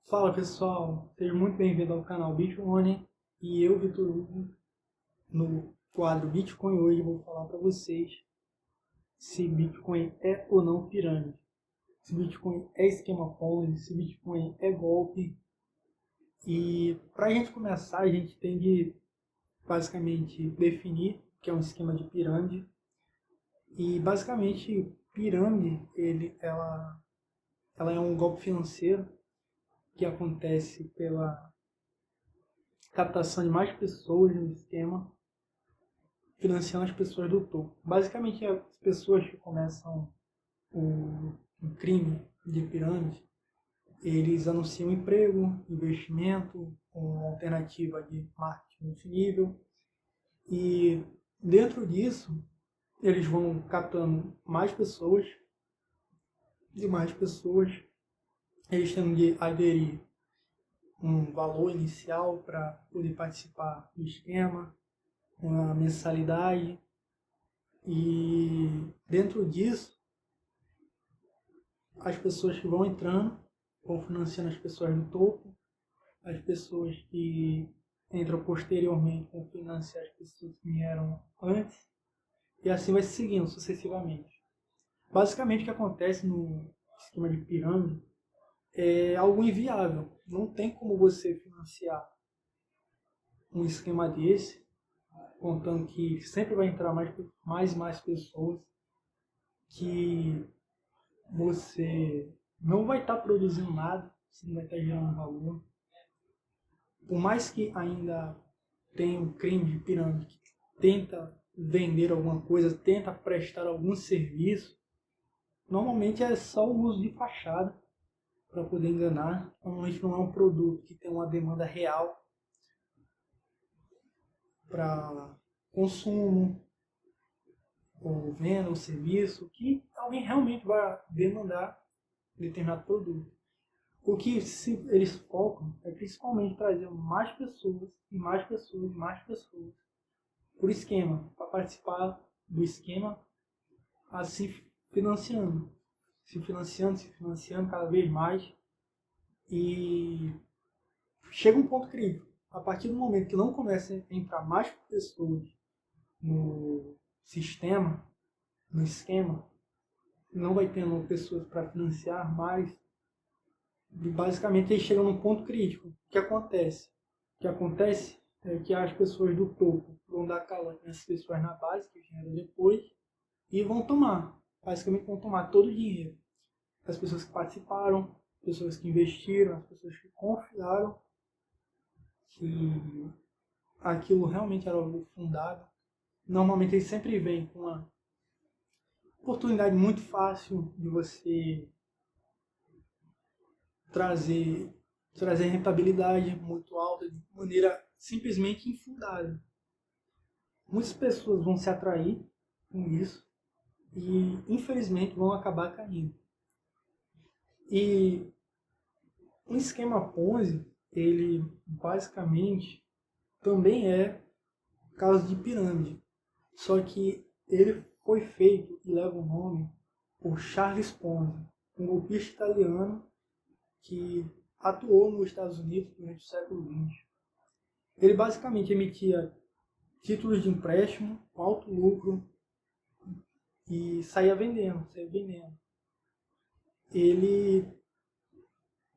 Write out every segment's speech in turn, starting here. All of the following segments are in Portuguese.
Fala pessoal, seja muito bem-vindo ao canal Bitcoin e eu, Vitor Hugo, no quadro Bitcoin hoje vou falar para vocês se Bitcoin é ou não pirâmide, se Bitcoin é esquema Ponzi, se Bitcoin é golpe. E para a gente começar, a gente tem de basicamente definir o que é um esquema de pirâmide. E basicamente, pirâmide ela é um golpe financeiro que acontece pela captação de mais pessoas no esquema, financiando as pessoas do topo. Basicamente, as pessoas que começam o crime de pirâmide, eles anunciam emprego, investimento, uma alternativa de marketing multinível, e dentro disso, eles vão captando mais pessoas, e mais pessoas, eles têm de aderir um valor inicial para poder participar do esquema, uma mensalidade. E dentro disso, as pessoas que vão entrando vão financiando as pessoas do topo, as pessoas que entram posteriormente vão financiar as pessoas que vieram antes, e assim vai se seguindo sucessivamente. Basicamente, o que acontece no esquema de pirâmide é algo inviável. Não tem como você financiar um esquema desse, contando que sempre vai entrar mais e mais pessoas, que você não vai estar produzindo nada, você não vai estar gerando valor. Por mais que ainda tenha um crime de pirâmide que tenta vender alguma coisa, tenta prestar algum serviço, normalmente é só o uso de fachada para poder enganar. Normalmente não é um produto que tem uma demanda real para consumo, ou venda, ou serviço, que alguém realmente vai demandar determinado produto. O que eles focam é principalmente trazer mais pessoas, e mais pessoas, e mais pessoas por esquema, para participar do esquema, assim financiando, se financiando cada vez mais. E chega um ponto crítico. A partir do momento que não começa a entrar mais pessoas no sistema, no esquema, não vai tendo pessoas para financiar mais, e basicamente eles chegam num ponto crítico. O que acontece? O que acontece é que as pessoas do topo vão dar calote nessas pessoas na base, que vieram depois, e vão tomar. Basicamente vão tomar todo o dinheiro. As pessoas que participaram, pessoas que investiram, as pessoas que confiaram que aquilo realmente era algo fundado. Normalmente eles sempre vêm com uma oportunidade muito fácil de você trazer, trazer rentabilidade muito alta de maneira simplesmente infundada. Muitas pessoas vão se atrair com isso e, infelizmente, vão acabar caindo. E um esquema Ponzi, ele basicamente também é caso de pirâmide, só que ele foi feito e leva o nome por Charles Ponzi, um golpista italiano que atuou nos Estados Unidos durante o século XX. Ele basicamente emitia títulos de empréstimo com alto lucro e saía vendendo, saía vendendo. Ele,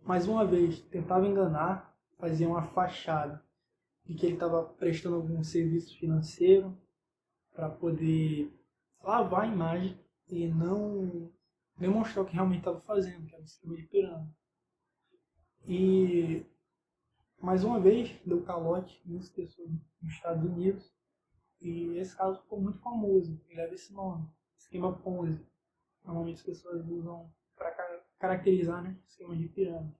mais uma vez, tentava enganar, fazia uma fachada de que ele estava prestando algum serviço financeiro para poder lavar a imagem e não demonstrar o que realmente estava fazendo, que era um esquema de pirâmide. E, mais uma vez, deu calote em muitas pessoas nos Estados Unidos. E esse caso ficou muito famoso, ele leva esse nome, esquema Ponzi. Normalmente as pessoas usam para caracterizar, né, esquema de pirâmide.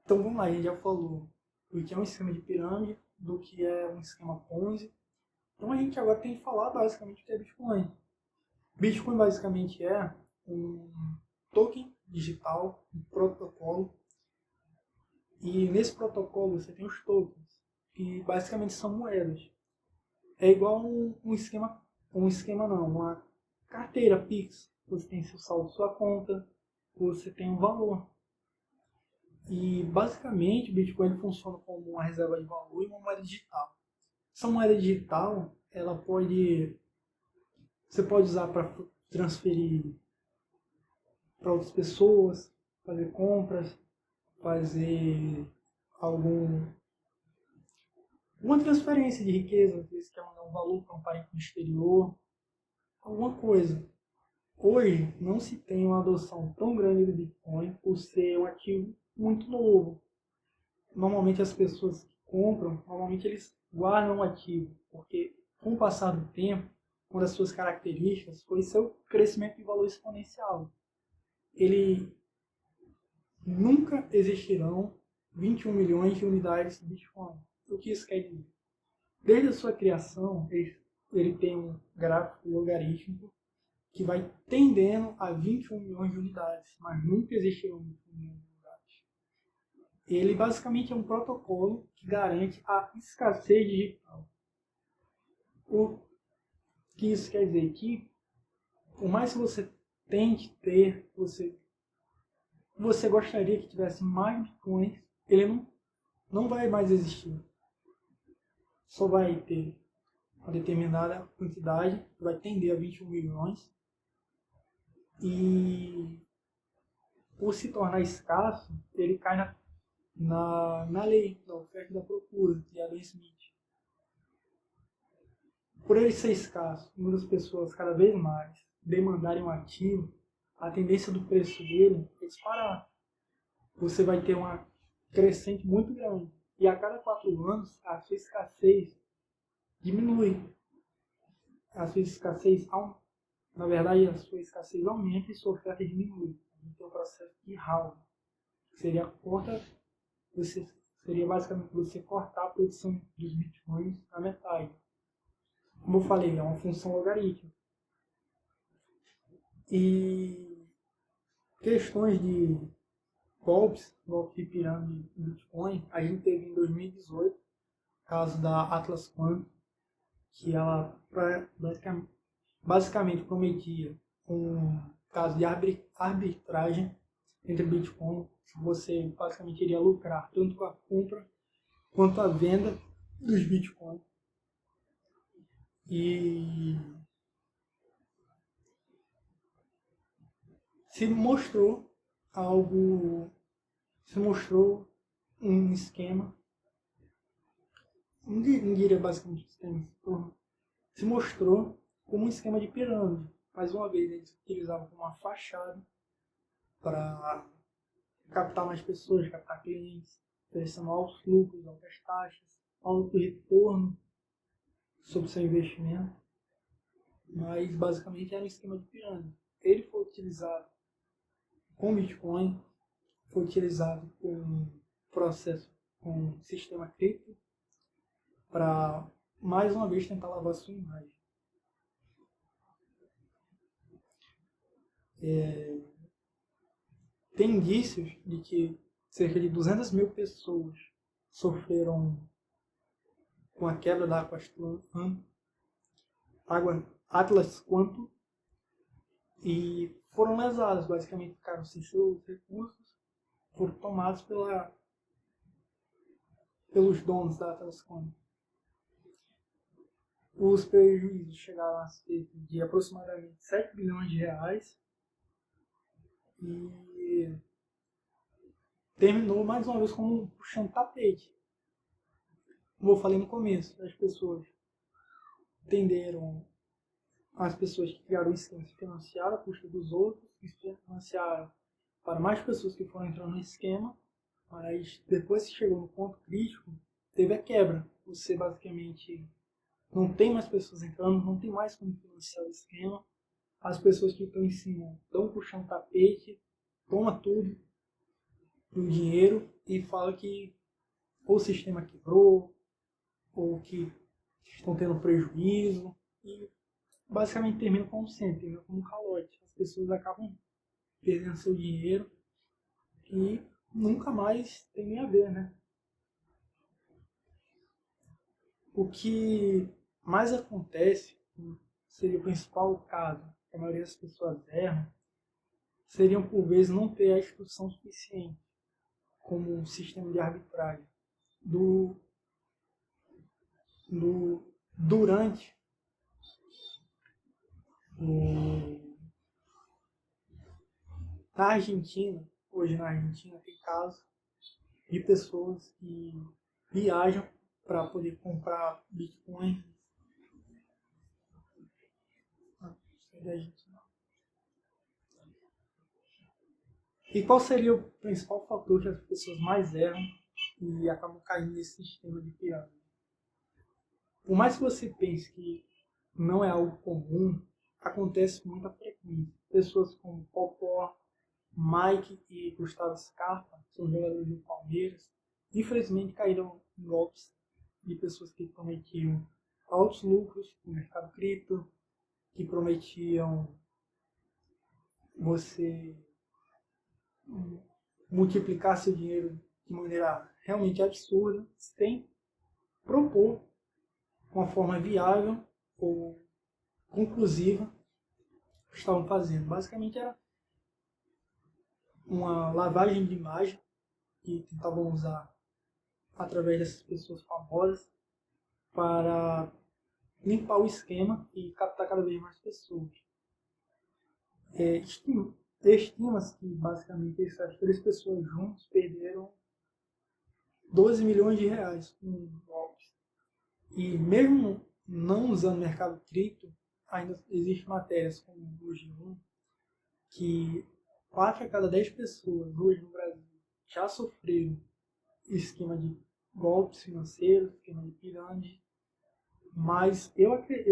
Então vamos lá, a gente já falou do que é um esquema de pirâmide, do que é um esquema Ponzi. Então a gente agora tem que falar basicamente o que é Bitcoin. Bitcoin basicamente é um token digital, um protocolo. E nesse protocolo você tem os tokens, que basicamente são moedas. É igual um esquema não, uma carteira Pix. Você tem seu saldo, sua conta, você tem um valor. E basicamente o Bitcoin ele funciona como uma reserva de valor e uma moeda digital. Essa moeda digital, você pode usar para transferir para outras pessoas, fazer compras, fazer algum uma transferência de riqueza, às vezes quer mandar um valor para um parente no exterior, alguma coisa. Hoje não se tem uma adoção tão grande do Bitcoin por ser um ativo muito novo. Normalmente as pessoas que compram, normalmente eles guardam o ativo, porque com o passar do tempo, uma das suas características foi seu crescimento de valor exponencial. Ele nunca existirão 21 milhões de unidades de Bitcoin. O que isso quer dizer? Desde a sua criação, ele tem um gráfico logarítmico que vai tendendo a 21 milhões de unidades, mas nunca existirão 21 milhões de unidades. Ele basicamente é um protocolo que garante a escassez digital. O que isso quer dizer? Que por mais que você tente ter, você gostaria que tivesse mais bitcoins, ele não vai mais existir. Só vai ter uma determinada quantidade, vai tender a 21 milhões. E por se tornar escasso, ele cai na lei da oferta e da procura, de Adam Smith. Por ele ser escasso, muitas pessoas cada vez mais demandarem um ativo, a tendência do preço dele é disparar. Você vai ter uma crescente muito grande. E a cada 4 anos, a sua escassez diminui. A sua escassez, na verdade, a sua escassez aumenta e sua oferta diminui. Então, o processo de halving seria seria basicamente você cortar a produção dos bitcoins na metade. Como eu falei, é uma função logarítmica. E questões de golpe de pirâmide em Bitcoin, a gente teve em 2018, caso da Atlas Quantum, que ela basicamente prometia um caso de arbitragem entre Bitcoin, que você basicamente iria lucrar tanto com a compra quanto a venda dos Bitcoins. E se mostrou algo, se mostrou um esquema, não diria basicamente um esquema, se mostrou como um esquema de pirâmide. Mais uma vez, eles utilizavam como uma fachada para captar mais pessoas, captar clientes, oferecendo altos lucros, altas taxas, alto retorno sobre seu investimento. Mas basicamente era um esquema de pirâmide. Ele foi utilizado com Bitcoin, foi utilizado com processo, com sistema cripto, para mais uma vez tentar lavar sua imagem. Tem indícios de que cerca de 200 mil pessoas sofreram com a quebra da Atlas Quantum e foram lesadas, basicamente ficaram sem seus recursos, foram tomados pelos donos da Atlas Quantum. Os prejuízos chegaram a ser de aproximadamente 7 bilhões de reais e terminou mais uma vez como um puxando tapete. Como eu falei no começo, as pessoas que criaram o esquema se financiaram a custa dos outros, que se financiaram para mais pessoas que foram entrando no esquema, mas depois que chegou no ponto crítico, teve a quebra. Você basicamente não tem mais pessoas entrando, não tem mais como financiar o esquema. As pessoas que estão em cima estão puxando tapete, toma tudo do dinheiro e fala que ou o sistema quebrou, ou que estão tendo prejuízo, e basicamente termina como sempre, termina como um calote. As pessoas acabam perdendo seu dinheiro e nunca mais tem nem a ver, né? O que mais acontece, seria o principal caso, que a maioria das pessoas erram, seriam por vezes não ter a instrução suficiente. como um sistema de arbitragem durante na Argentina. Hoje na Argentina tem casos de pessoas que viajam para poder comprar Bitcoin. E qual seria o principal fator que as pessoas mais erram e acabam caindo nesse sistema de pirâmide? Por mais que você pense que não é algo comum, acontece com muita frequência. Pessoas como Popó, Mike e Gustavo Scarpa, são jogadores do Palmeiras, infelizmente caíram em golpes de pessoas que prometiam altos lucros no mercado cripto, que prometiam você multiplicar seu dinheiro de maneira realmente absurda, sem propor uma forma viável ou conclusiva que estavam fazendo. Basicamente era uma lavagem de imagem que tentavam usar através dessas pessoas famosas para limpar o esquema e captar cada vez mais pessoas. Estima-se que basicamente essas 3 pessoas juntas perderam 12 milhões de reais com golpes. E mesmo não usando mercado cripto, ainda existem matérias como o G1 que 4 a cada 10 pessoas hoje no Brasil já sofreram esquema de golpes financeiros, esquema de pirâmide, mas eu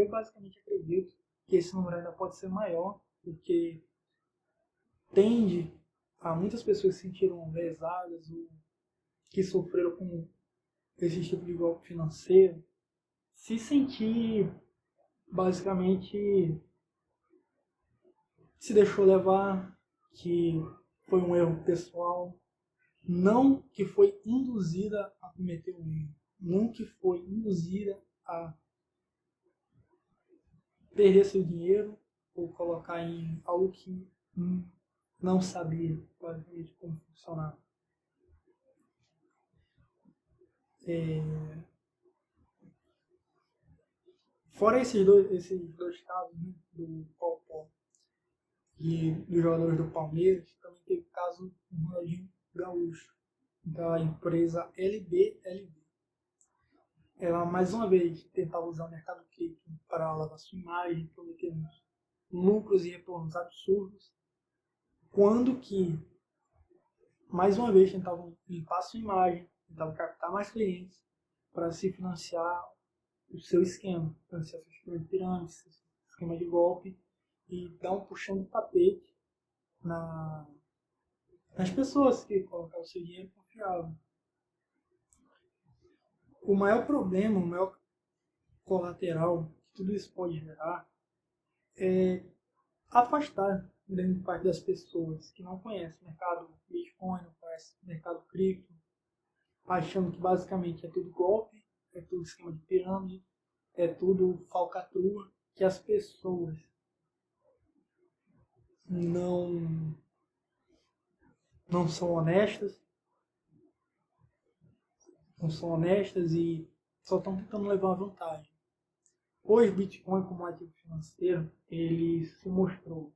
basicamente acredito que esse número ainda pode ser maior, porque tende a muitas pessoas se sentiram lesadas ou que sofreram com esse tipo de golpe financeiro, se sentir basicamente se deixou levar, que foi um erro pessoal, não que foi induzida a cometer um erro, não que foi induzida a perder seu dinheiro ou colocar em algo que não sabia basicamente como funcionar. Fora esses dois casos, né, do Popó e dos jogadores do Palmeiras, também teve o caso do Ronaldinho Gaúcho, da empresa LBLB. Ela, mais uma vez, tentava usar o mercado cripto para lavar sua imagem, prometendo lucros e retornos absurdos, quando que, mais uma vez, tentavam limpar sua imagem, tentavam captar mais clientes para se financiar o seu esquema, financiar seu esquema de pirâmide, seu esquema de golpe, e dar um puxão de tapete nas pessoas que colocavam o seu dinheiro e confiavam. O maior problema, o maior colateral que tudo isso pode gerar é afastar grande parte das pessoas que não conhecem o mercado Bitcoin, não conhecem o mercado cripto, achando que basicamente é tudo golpe, é tudo esquema de pirâmide, é tudo falcatrua, que as pessoas não são honestas, e só estão tentando levar uma vantagem. Hoje, o Bitcoin como ativo financeiro, ele se mostrou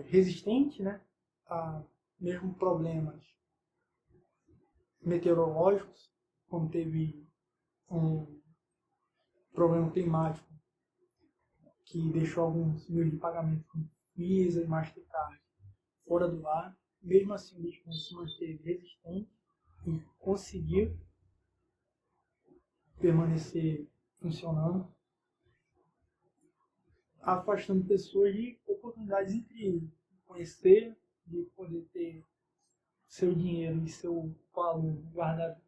resistente, né, a mesmo problemas meteorológicos, como teve um problema climático que deixou alguns meios de pagamento como Visa e Mastercard fora do ar. Mesmo assim, o Bitcoin se manteve resistente e conseguiu permanecer funcionando, afastando pessoas de oportunidades incríveis, de conhecer, de poder ter seu dinheiro e seu valor guardado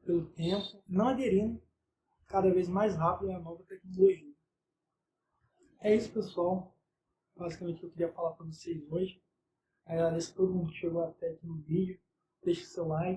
pelo tempo, não aderindo cada vez mais rápido à nova tecnologia. É isso, pessoal. Basicamente o que eu queria falar para vocês hoje. Agradeço a todo mundo que chegou até aqui no vídeo. Deixe seu like,